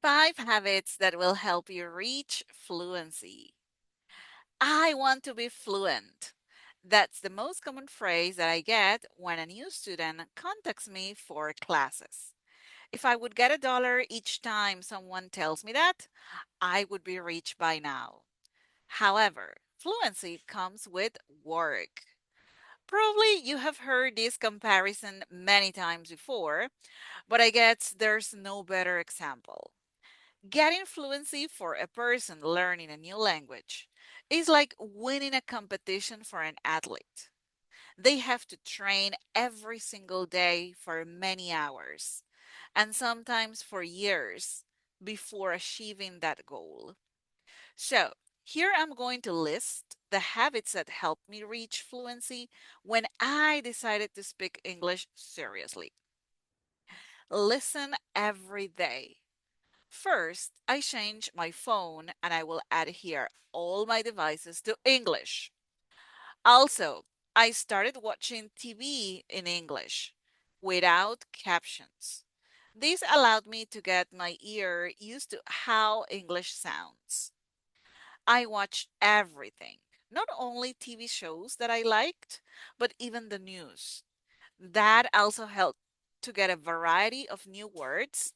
Five habits that will help you reach fluency. I want to be fluent. That's the most common phrase that I get when a new student contacts me for classes. If I would get $1 each time someone tells me that, I would be rich by now. However, fluency comes with work. Probably you have heard this comparison many times before, but I guess there's no better example. Getting fluency for a person learning a new language is like winning a competition for an athlete. They have to train every single day for many hours, and sometimes for years before achieving that goal. So, here I'm going to list the habits that helped me reach fluency when I decided to speak English seriously. Listen every day. First, I change my phone and I will add here all my devices to English. Also, I started watching TV in English without captions. This allowed me to get my ear used to how English sounds. I watched everything, not only TV shows that I liked, but even the news. That also helped to get a variety of new words,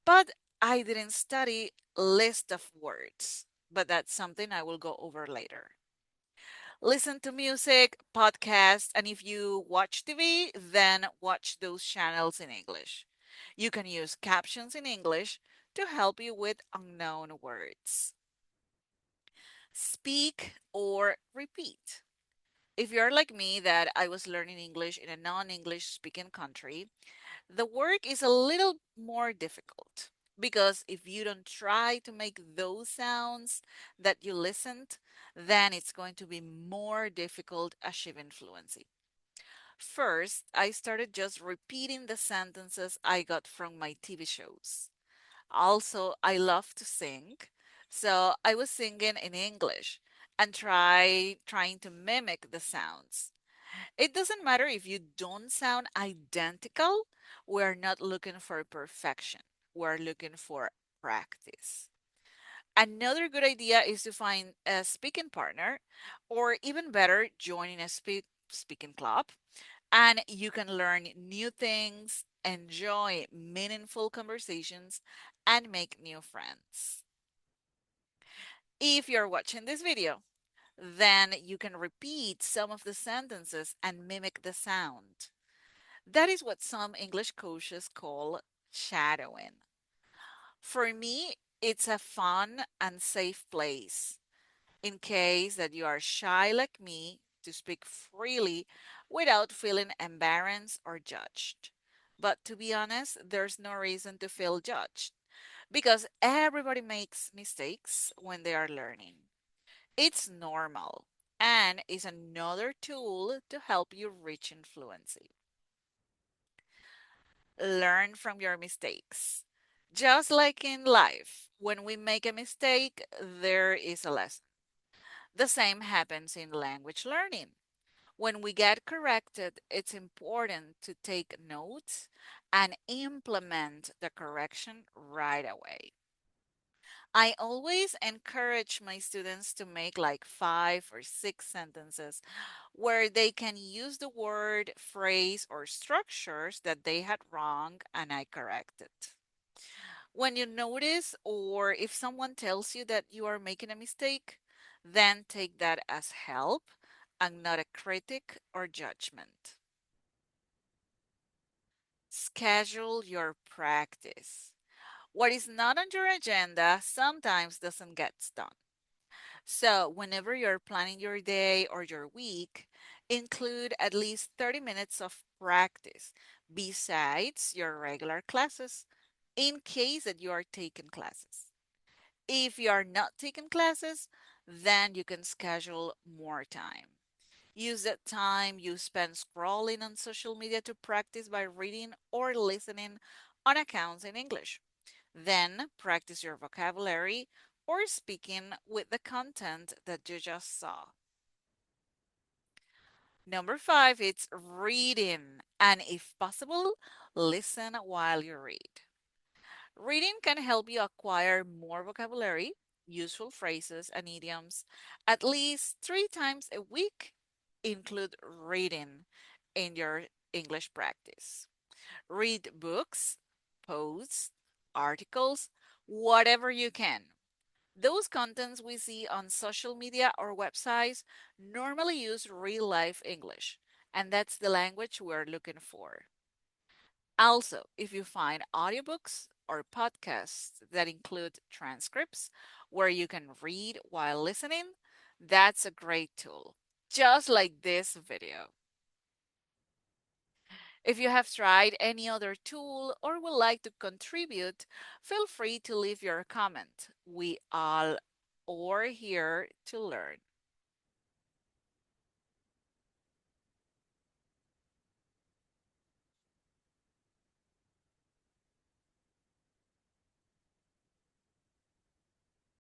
but I didn't study list of words. But that's something I will go over later. Listen to music, podcasts, and if you watch TV, then watch those channels in English. You can use captions in English to help you with unknown words. Speak or repeat. If you're like me, that I was learning English in a non English speaking country, the work is a little more difficult because if you don't try to make those sounds that you listened, then it's going to be more difficult achieving fluency. First, I started just repeating the sentences I got from my TV shows. Also, I love to sing, so I was singing in English and trying to mimic the sounds. It doesn't matter if you don't sound identical. We're not looking for perfection. We're looking for practice. Another good idea is to find a speaking partner, or even better, joining a speaking club. And you can learn new things, enjoy meaningful conversations, and make new friends. If you're watching this video, then you can repeat some of the sentences and mimic the sound. That is what some English coaches call shadowing. For me, it's a fun and safe place in case that you are shy like me to speak freely without feeling embarrassed or judged. But to be honest, there's no reason to feel judged because everybody makes mistakes when they are learning. It's normal and is another tool to help you reach fluency. Learn from your mistakes. Just like in life, when we make a mistake, there is a lesson. The same happens in language learning. When we get corrected, it's important to take notes and implement the correction right away. I always encourage my students to make like 5 or 6 sentences where they can use the word, phrase, or structures that they had wrong and I corrected. When you notice or if someone tells you that you are making a mistake, then take that as help and not a critic or judgment. Schedule your practice. What is not on your agenda sometimes doesn't get done. So, whenever you're planning your day or your week, include at least 30 minutes of practice besides your regular classes in case that you are taking classes. If you are not taking classes, then you can schedule more time. Use that time you spend scrolling on social media to practice by reading or listening on accounts in English. Then practice your vocabulary or speaking with the content that you just saw. Number five, it's reading. And if possible, listen while you read. Reading can help you acquire more vocabulary, useful phrases, and idioms at least 3 times a week. Include reading in your English practice. Read books, posts, articles, whatever you can. Those contents we see on social media or websites normally use real life English, and that's the language we're looking for. Also, if you find audiobooks or podcasts that include transcripts where you can read while listening, that's a great tool, just like this video. If you have tried any other tool or would like to contribute, feel free to leave your comment. We all are here to learn.